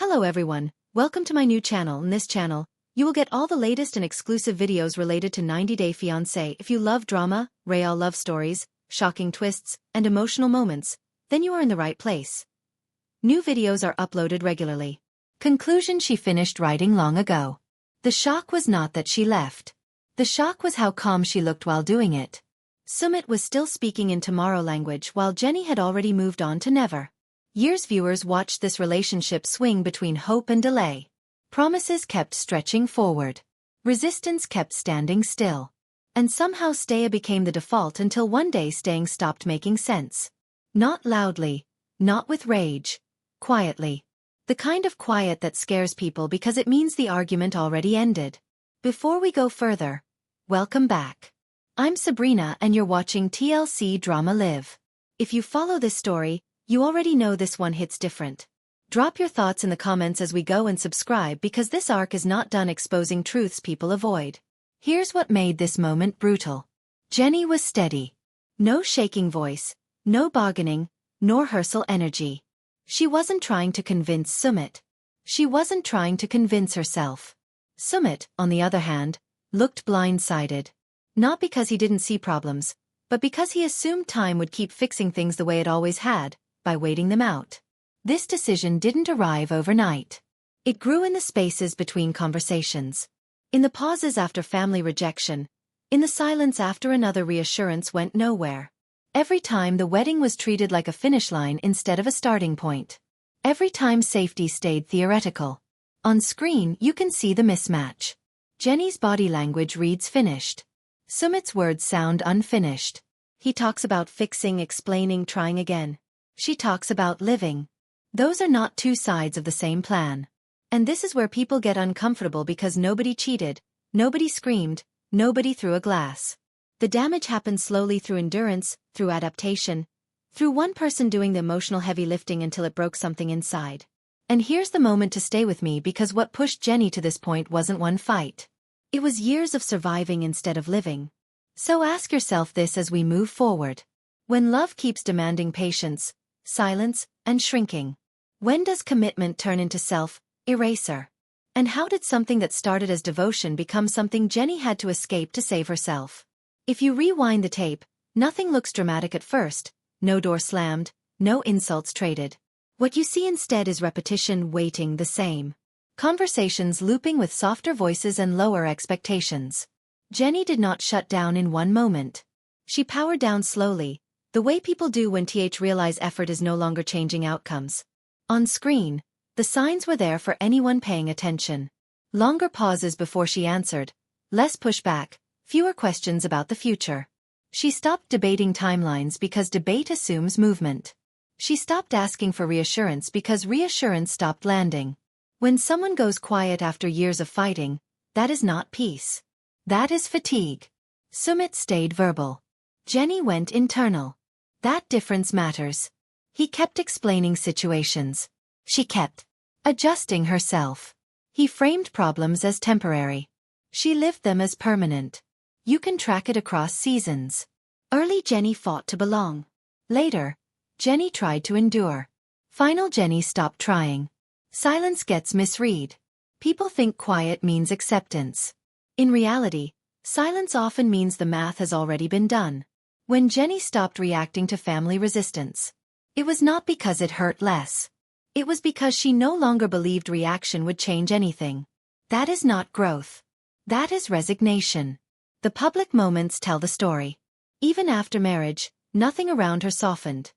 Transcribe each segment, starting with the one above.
Hello everyone, welcome to my new channel. In this channel, you will get all the latest and exclusive videos related to 90 Day Fiancé. If you love drama, real love stories, shocking twists, and emotional moments, then you are in the right place. New videos are uploaded regularly. Conclusion: she finished writing long ago. The shock was not that she left. The shock was how calm she looked while doing it. Sumit was still speaking in tomorrow language while Jenny had already moved on to never. Years viewers watched this relationship swing between hope and delay. Promises kept stretching forward. Resistance kept standing still. And somehow stay became the default until one day staying stopped making sense. Not loudly, not with rage. Quietly. The kind of quiet that scares people because it means the argument already ended. Before we go further, welcome back. I'm Sabrina and you're watching TLC Drama Live. If you follow this story, you already know this one hits different. Drop your thoughts in the comments as we go and subscribe because this arc is not done exposing truths people avoid. Here's what made this moment brutal. Jenny was steady. No shaking voice, no bargaining, nor rehearsal energy. She wasn't trying to convince Sumit. She wasn't trying to convince herself. Sumit, on the other hand, looked blindsided. Not because he didn't see problems, but because he assumed time would keep fixing things the way it always had, by waiting them out. This decision didn't arrive overnight. It grew in the spaces between conversations. In the pauses after family rejection. In the silence after another reassurance went nowhere. Every time the wedding was treated like a finish line instead of a starting point. Every time safety stayed theoretical. On screen you can see the mismatch. Jenny's body language reads finished. Sumit's words sound unfinished. He talks about fixing, explaining, trying again. She talks about living. Those are not two sides of the same plan. And this is where people get uncomfortable because nobody cheated, nobody screamed, nobody threw a glass. The damage happened slowly through endurance, through adaptation, through one person doing the emotional heavy lifting until it broke something inside. And here's the moment to stay with me because what pushed Jenny to this point wasn't one fight. It was years of surviving instead of living. So ask yourself this as we move forward. When love keeps demanding patience, silence, and shrinking. When does commitment turn into self-eraser? And how did something that started as devotion become something Jenny had to escape to save herself? If you rewind the tape, nothing looks dramatic at first, no door slammed, no insults traded. What you see instead is repetition waiting the same. Conversations looping with softer voices and lower expectations. Jenny did not shut down in one moment. She powered down slowly, the way people do when realize effort is no longer changing outcomes. On screen, the signs were there for anyone paying attention. Longer pauses before she answered, less pushback, fewer questions about the future. She stopped debating timelines because debate assumes movement. She stopped asking for reassurance because reassurance stopped landing. When someone goes quiet after years of fighting, that is not peace. That is fatigue. Sumit stayed verbal. Jenny went internal. That difference matters. He kept explaining situations. She kept adjusting herself. He framed problems as temporary. She lived them as permanent. You can track it across seasons. Early Jenny fought to belong. Later, Jenny tried to endure. Final Jenny stopped trying. Silence gets misread. People think quiet means acceptance. In reality, silence often means the math has already been done. When Jenny stopped reacting to family resistance, it was not because it hurt less. It was because she no longer believed reaction would change anything. That is not growth. That is resignation. The public moments tell the story. Even after marriage, nothing around her softened.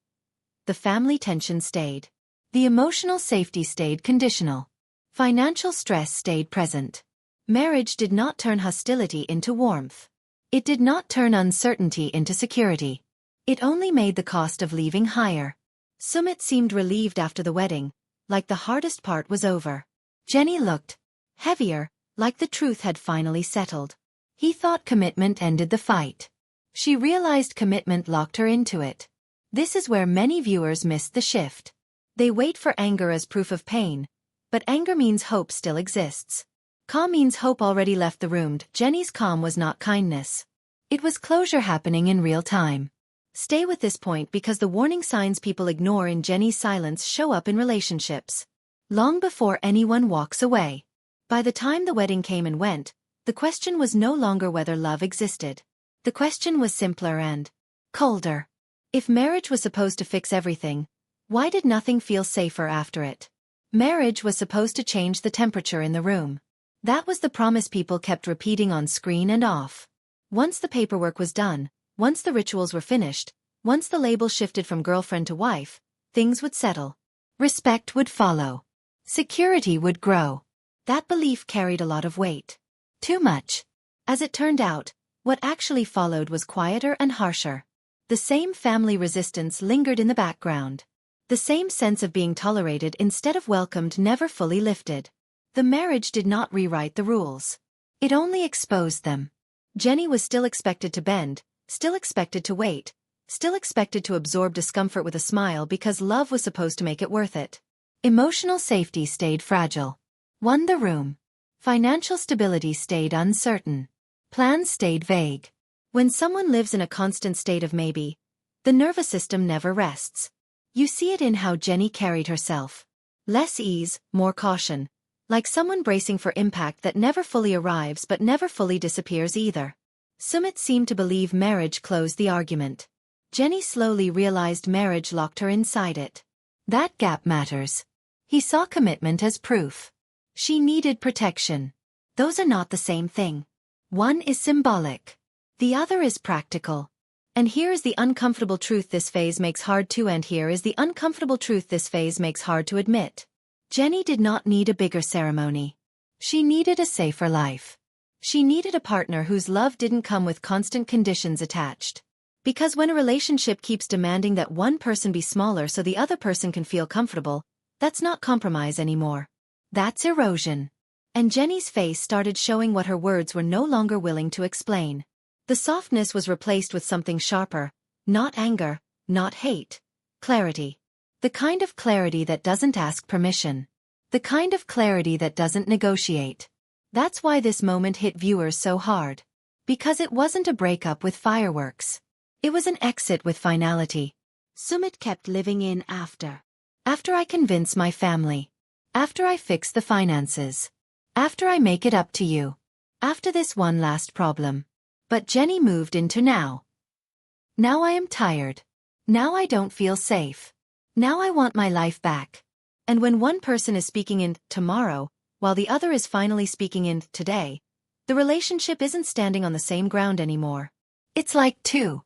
The family tension stayed. The emotional safety stayed conditional. Financial stress stayed present. Marriage did not turn hostility into warmth. It did not turn uncertainty into security. It only made the cost of leaving higher. Sumit seemed relieved after the wedding, like the hardest part was over. Jenny looked heavier, like the truth had finally settled. He thought commitment ended the fight. She realized commitment locked her into it. This is where many viewers missed the shift. They wait for anger as proof of pain, but anger means hope still exists. Calm means hope already left the room. Jenny's calm was not kindness. It was closure happening in real time. Stay with this point because the warning signs people ignore in Jenny's silence show up in relationships. long before anyone walks away. By the time the wedding came and went, the question was no longer whether love existed. The question was simpler and colder. If marriage was supposed to fix everything, why did nothing feel safer after it? Marriage was supposed to change the temperature in the room. That was the promise people kept repeating on screen and off. Once the paperwork was done, once the rituals were finished, once the label shifted from girlfriend to wife, things would settle. Respect would follow. Security would grow. That belief carried a lot of weight. Too much. As it turned out, what actually followed was quieter and harsher. The same family resistance lingered in the background. The same sense of being tolerated instead of welcomed never fully lifted. The marriage did not rewrite the rules. It only exposed them. Jenny was still expected to bend, still expected to wait, still expected to absorb discomfort with a smile because love was supposed to make it worth it. Emotional safety stayed fragile. Won the room. Financial stability stayed uncertain. Plans stayed vague. When someone lives in a constant state of maybe, the nervous system never rests. You see it in how Jenny carried herself. Less ease, more caution. Like someone bracing for impact that never fully arrives but never fully disappears either. Sumit seemed to believe marriage closed the argument. Jenny slowly realized marriage locked her inside it. That gap matters. He saw commitment as proof. She needed protection. Those are not the same thing. One is symbolic. The other is practical. And here is the uncomfortable truth this phase makes hard to admit. Jenny did not need a bigger ceremony. She needed a safer life. She needed a partner whose love didn't come with constant conditions attached. Because when a relationship keeps demanding that one person be smaller so the other person can feel comfortable, that's not compromise anymore. That's erosion. And Jenny's face started showing what her words were no longer willing to explain. The softness was replaced with something sharper, not anger, not hate. Clarity. The kind of clarity that doesn't ask permission. The kind of clarity that doesn't negotiate. That's why this moment hit viewers so hard. Because it wasn't a breakup with fireworks. It was an exit with finality. Sumit kept living in after. After I convince my family. After I fix the finances. After I make it up to you. After this one last problem. But Jenny moved into now. Now I am tired. Now I don't feel safe. Now I want my life back. And when one person is speaking in tomorrow, while the other is finally speaking in today, the relationship isn't standing on the same ground anymore. It's like two.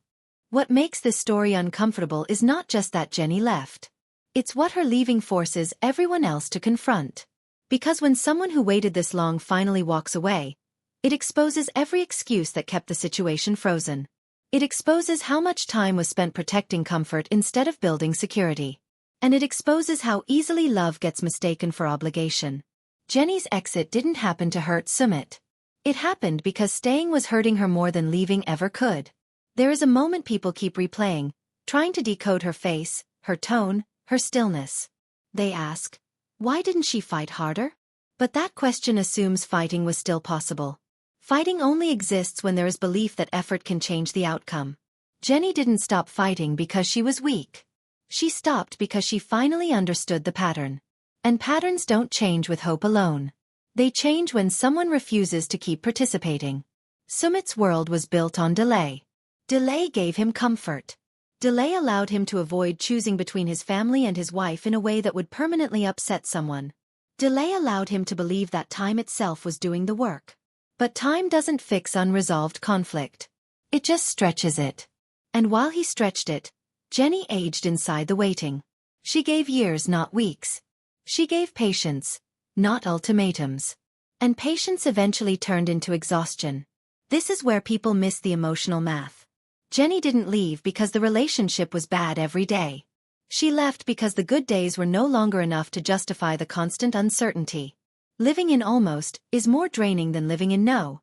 What makes this story uncomfortable is not just that Jenny left. It's what her leaving forces everyone else to confront. Because when someone who waited this long finally walks away, it exposes every excuse that kept the situation frozen. It exposes how much time was spent protecting comfort instead of building security. And it exposes how easily love gets mistaken for obligation. Jenny's exit didn't happen to hurt Sumit. It happened because staying was hurting her more than leaving ever could. There is a moment people keep replaying, trying to decode her face, her tone, her stillness. They ask, why didn't she fight harder? But that question assumes fighting was still possible. Fighting only exists when there is belief that effort can change the outcome. Jenny didn't stop fighting because she was weak. She stopped because she finally understood the pattern. And patterns don't change with hope alone. They change when someone refuses to keep participating. Sumit's world was built on delay. Delay gave him comfort. Delay allowed him to avoid choosing between his family and his wife in a way that would permanently upset someone. Delay allowed him to believe that time itself was doing the work. But time doesn't fix unresolved conflict. It just stretches it. And while he stretched it, Jenny aged inside the waiting. She gave years, not weeks. She gave patience, not ultimatums. And patience eventually turned into exhaustion. This is where people miss the emotional math. Jenny didn't leave because the relationship was bad every day. She left because the good days were no longer enough to justify the constant uncertainty. Living in almost is more draining than living in no.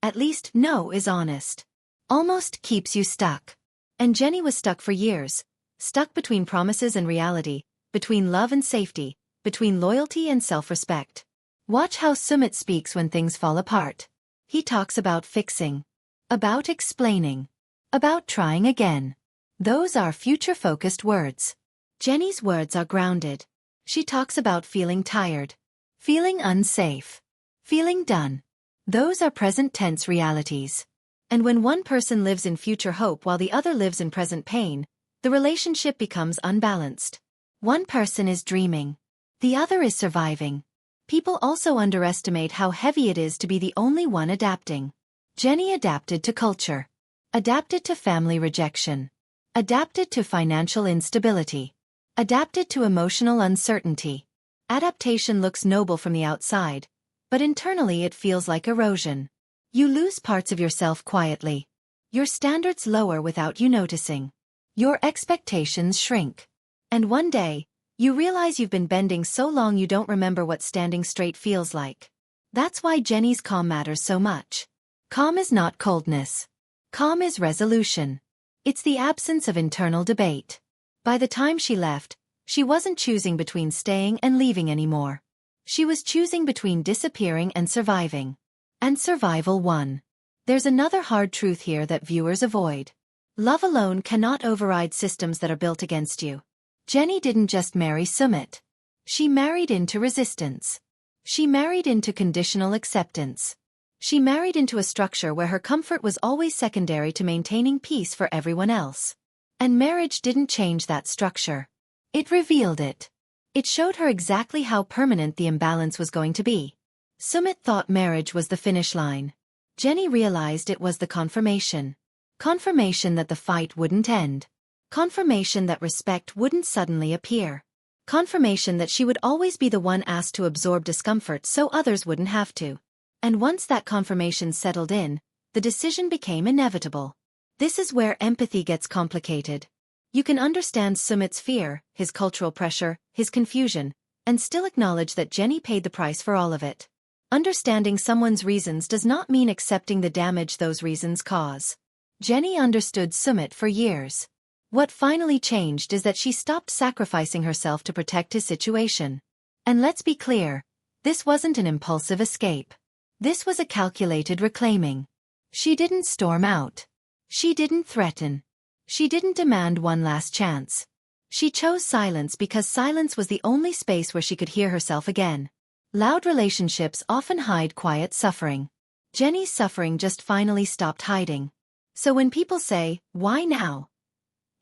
At least no is honest. Almost keeps you stuck. And Jenny was stuck for years. Stuck between promises and reality, between love and safety, between loyalty and self-respect. Watch how Sumit speaks when things fall apart. He talks about fixing. About explaining. About trying again. Those are future-focused words. Jenny's words are grounded. She talks about feeling tired, feeling unsafe, feeling done. Those are present tense realities. And when one person lives in future hope while the other lives in present pain, the relationship becomes unbalanced. One person is dreaming. The other is surviving. People also underestimate how heavy it is to be the only one adapting. Jenny adapted to culture, adapted to family rejection, adapted to financial instability, adapted to emotional uncertainty. Adaptation looks noble from the outside, but internally it feels like erosion. You lose parts of yourself quietly. Your standards lower without you noticing. Your expectations shrink. And one day, you realize you've been bending so long you don't remember what standing straight feels like. That's why Jenny's calm matters so much. Calm is not coldness. Calm is resolution. It's the absence of internal debate. By the time she left, she wasn't choosing between staying and leaving anymore. She was choosing between disappearing and surviving. And survival won. There's another hard truth here that viewers avoid. Love alone cannot override systems that are built against you. Jenny didn't just marry Sumit. She married into resistance. She married into conditional acceptance. She married into a structure where her comfort was always secondary to maintaining peace for everyone else. And marriage didn't change that structure. It revealed it. It showed her exactly how permanent the imbalance was going to be. Sumit thought marriage was the finish line. Jenny realized it was the confirmation. Confirmation that the fight wouldn't end. Confirmation that respect wouldn't suddenly appear. Confirmation that she would always be the one asked to absorb discomfort so others wouldn't have to. And once that confirmation settled in, the decision became inevitable. This is where empathy gets complicated. You can understand Sumit's fear, his cultural pressure, his confusion, and still acknowledge that Jenny paid the price for all of it. Understanding someone's reasons does not mean accepting the damage those reasons cause. Jenny understood Sumit for years. What finally changed is that she stopped sacrificing herself to protect his situation. And let's be clear, this wasn't an impulsive escape. This was a calculated reclaiming. She didn't storm out. She didn't threaten. She didn't demand one last chance. She chose silence because silence was the only space where she could hear herself again. Loud relationships often hide quiet suffering. Jenny's suffering just finally stopped hiding. So when people say, "Why now?"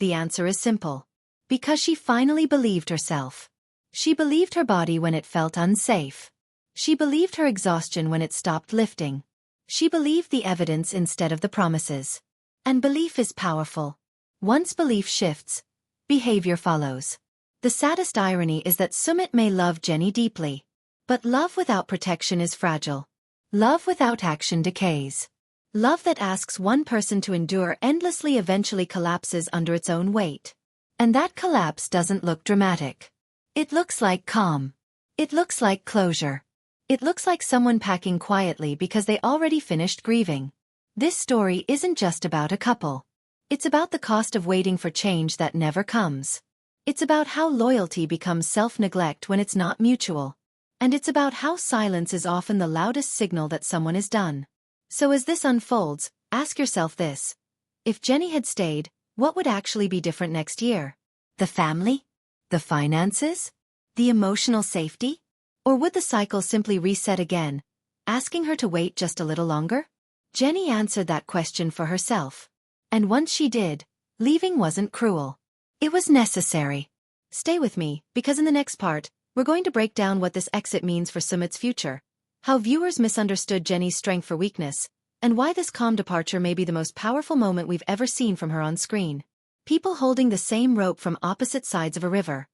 the answer is simple. Because she finally believed herself. She believed her body when it felt unsafe. She believed her exhaustion when it stopped lifting. She believed the evidence instead of the promises. And belief is powerful. Once belief shifts, behavior follows. The saddest irony is that Sumit may love Jenny deeply. But love without protection is fragile. Love without action decays. Love that asks one person to endure endlessly eventually collapses under its own weight. And that collapse doesn't look dramatic. It looks like calm. It looks like closure. It looks like someone packing quietly because they already finished grieving. This story isn't just about a couple. It's about the cost of waiting for change that never comes. It's about how loyalty becomes self-neglect when it's not mutual. And it's about how silence is often the loudest signal that someone is done. So as this unfolds, ask yourself this. If Jenny had stayed, what would actually be different next year? The family? The finances? The emotional safety? Or would the cycle simply reset again, asking her to wait just a little longer? Jenny answered that question for herself. And once she did, leaving wasn't cruel. It was necessary. Stay with me, because in the next part, we're going to break down what this exit means for Sumit's future, how viewers misunderstood Jenny's strength for weakness, and why this calm departure may be the most powerful moment we've ever seen from her on screen. People holding the same rope from opposite sides of a river.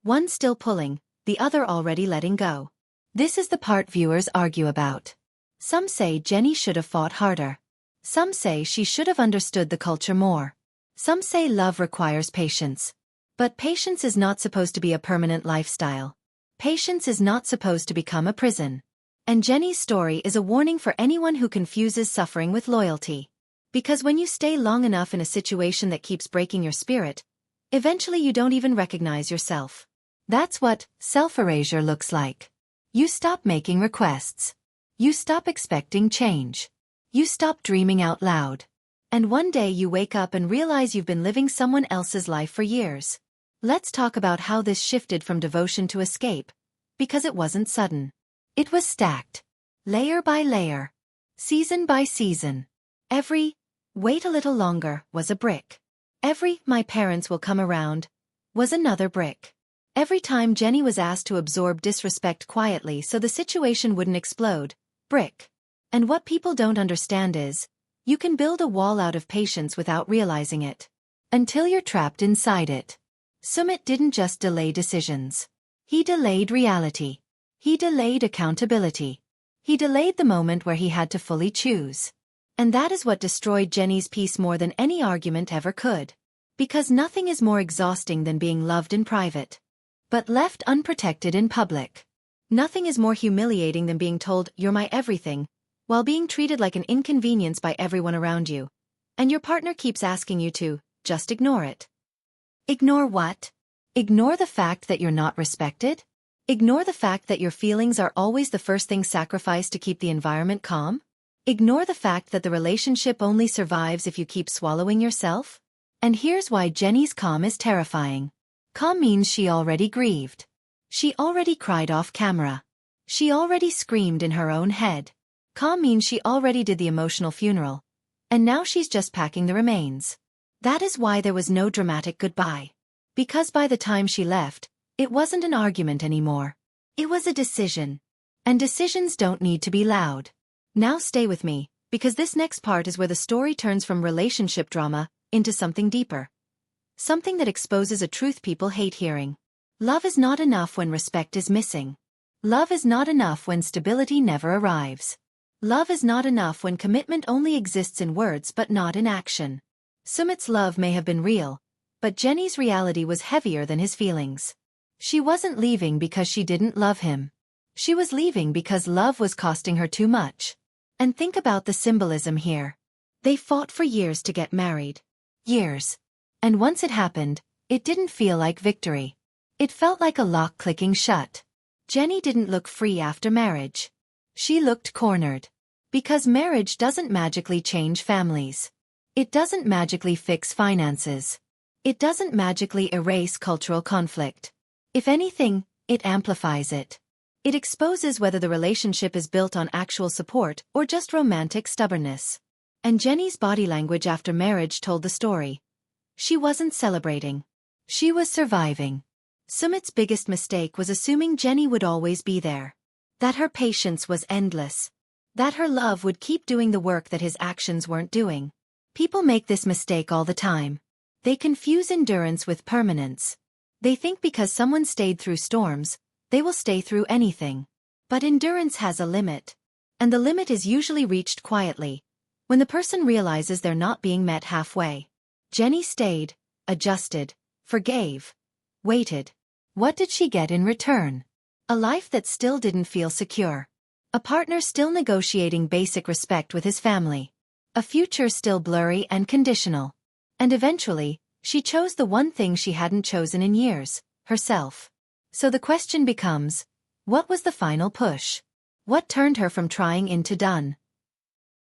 One still pulling, the other already letting go. This is the part viewers argue about. Some say Jenny should have fought harder. Some say she should have understood the culture more. Some say love requires patience. But patience is not supposed to be a permanent lifestyle. Patience is not supposed to become a prison. And Jenny's story is a warning for anyone who confuses suffering with loyalty. Because when you stay long enough in a situation that keeps breaking your spirit, eventually you don't even recognize yourself. That's what self-erasure looks like. You stop making requests. You stop expecting change. You stop dreaming out loud. And one day you wake up and realize you've been living someone else's life for years. Let's talk about how this shifted from devotion to escape, because it wasn't sudden. It was stacked. Layer by layer. Season by season. Every, wait a little longer, was a brick. Every, my parents will come around, was another brick. Every time Jenny was asked to absorb disrespect quietly so the situation wouldn't explode, brick. And what people don't understand is, you can build a wall out of patience without realizing it. Until you're trapped inside it. Sumit didn't just delay decisions. He delayed reality. He delayed accountability. He delayed the moment where he had to fully choose. And that is what destroyed Jenny's peace more than any argument ever could. Because nothing is more exhausting than being loved in private, but left unprotected in public. Nothing is more humiliating than being told, "You're my everything," while being treated like an inconvenience by everyone around you. And your partner keeps asking you to, just ignore it. Ignore what? Ignore the fact that you're not respected? Ignore the fact that your feelings are always the first thing sacrificed to keep the environment calm? Ignore the fact that the relationship only survives if you keep swallowing yourself? And here's why Jenny's calm is terrifying. Calm means she already grieved. She already cried off camera. She already screamed in her own head. Calm means she already did the emotional funeral. And now she's just packing the remains. That is why there was no dramatic goodbye. Because by the time she left, it wasn't an argument anymore. It was a decision. And decisions don't need to be loud. Now stay with me, because this next part is where the story turns from relationship drama into something deeper. Something that exposes a truth people hate hearing. Love is not enough when respect is missing. Love is not enough when stability never arrives. Love is not enough when commitment only exists in words but not in action. Sumit's love may have been real, but Jenny's reality was heavier than his feelings. She wasn't leaving because she didn't love him. She was leaving because love was costing her too much. And think about the symbolism here. They fought for years to get married. Years. And once it happened, it didn't feel like victory. It felt like a lock clicking shut. Jenny didn't look free after marriage. She looked cornered. Because marriage doesn't magically change families. It doesn't magically fix finances. It doesn't magically erase cultural conflict. If anything, it amplifies it. It exposes whether the relationship is built on actual support or just romantic stubbornness. And Jenny's body language after marriage told the story. She wasn't celebrating. She was surviving. Sumit's biggest mistake was assuming Jenny would always be there. That her patience was endless. That her love would keep doing the work that his actions weren't doing. People make this mistake all the time. They confuse endurance with permanence. They think because someone stayed through storms, they will stay through anything. But endurance has a limit. And the limit is usually reached quietly, when the person realizes they're not being met halfway. Jenny stayed, adjusted, forgave, waited. What did she get in return? A life that still didn't feel secure. A partner still negotiating basic respect with his family. A future still blurry and conditional. And eventually, she chose the one thing she hadn't chosen in years, herself. So the question becomes, what was the final push? What turned her from trying into done?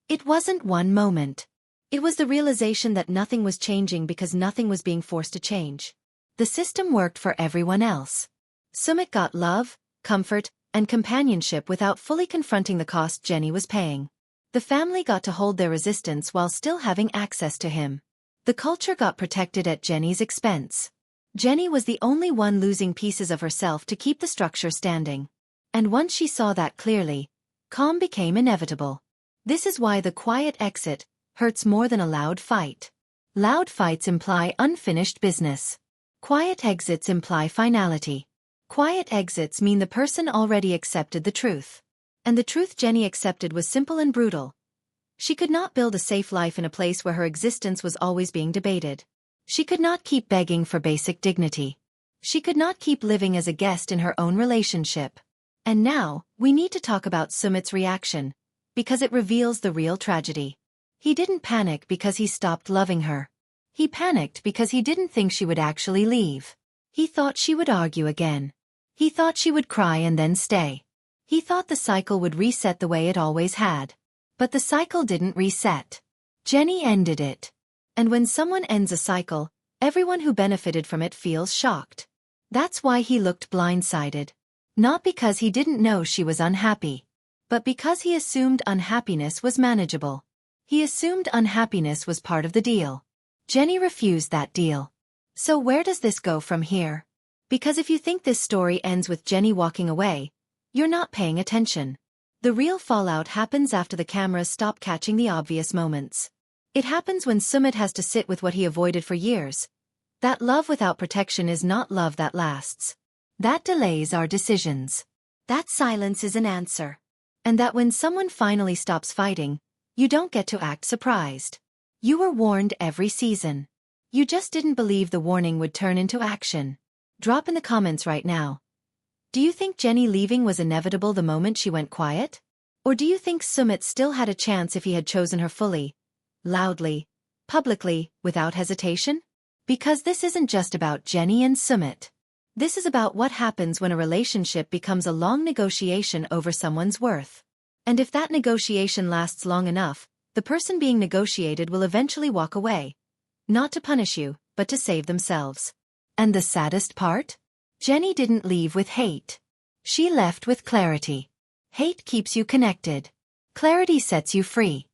It wasn't one moment. It was the realization that nothing was changing because nothing was being forced to change. The system worked for everyone else. Sumit got love, comfort, and companionship without fully confronting the cost Jenny was paying. The family got to hold their resistance while still having access to him. The culture got protected at Jenny's expense. Jenny was the only one losing pieces of herself to keep the structure standing. And once she saw that clearly, calm became inevitable. This is why the quiet exit hurts more than a loud fight. Loud fights imply unfinished business. Quiet exits imply finality. Quiet exits mean the person already accepted the truth. And the truth Jenny accepted was simple and brutal. She could not build a safe life in a place where her existence was always being debated. She could not keep begging for basic dignity. She could not keep living as a guest in her own relationship. And now, we need to talk about Sumit's reaction, because it reveals the real tragedy. He didn't panic because he stopped loving her. He panicked because he didn't think she would actually leave. He thought she would argue again. He thought she would cry and then stay. He thought the cycle would reset the way it always had. But the cycle didn't reset. Jenny ended it. And when someone ends a cycle, Everyone who benefited from it feels shocked. That's why he looked blindsided. Not because he didn't know she was unhappy, but because he assumed unhappiness was manageable. He assumed unhappiness was part of the deal. Jenny refused that deal. So where does this go from here? Because if you think this story ends with Jenny walking away, you're not paying attention. The real fallout happens after the cameras stop catching the obvious moments. It happens when Sumit has to sit with what he avoided for years. That love without protection is not love that lasts. That delays our decisions. That silence is an answer. And that when someone finally stops fighting, you don't get to act surprised. You were warned every season. You just didn't believe the warning would turn into action. Drop in the comments right now. Do you think Jenny leaving was inevitable the moment she went quiet? Or do you think Sumit still had a chance if he had chosen her fully, loudly, publicly, without hesitation? Because this isn't just about Jenny and Sumit. This is about what happens when a relationship becomes a long negotiation over someone's worth. And if that negotiation lasts long enough, the person being negotiated will eventually walk away. Not to punish you, but to save themselves. And the saddest part? Jenny didn't leave with hate. She left with clarity. Hate keeps you connected. Clarity sets you free.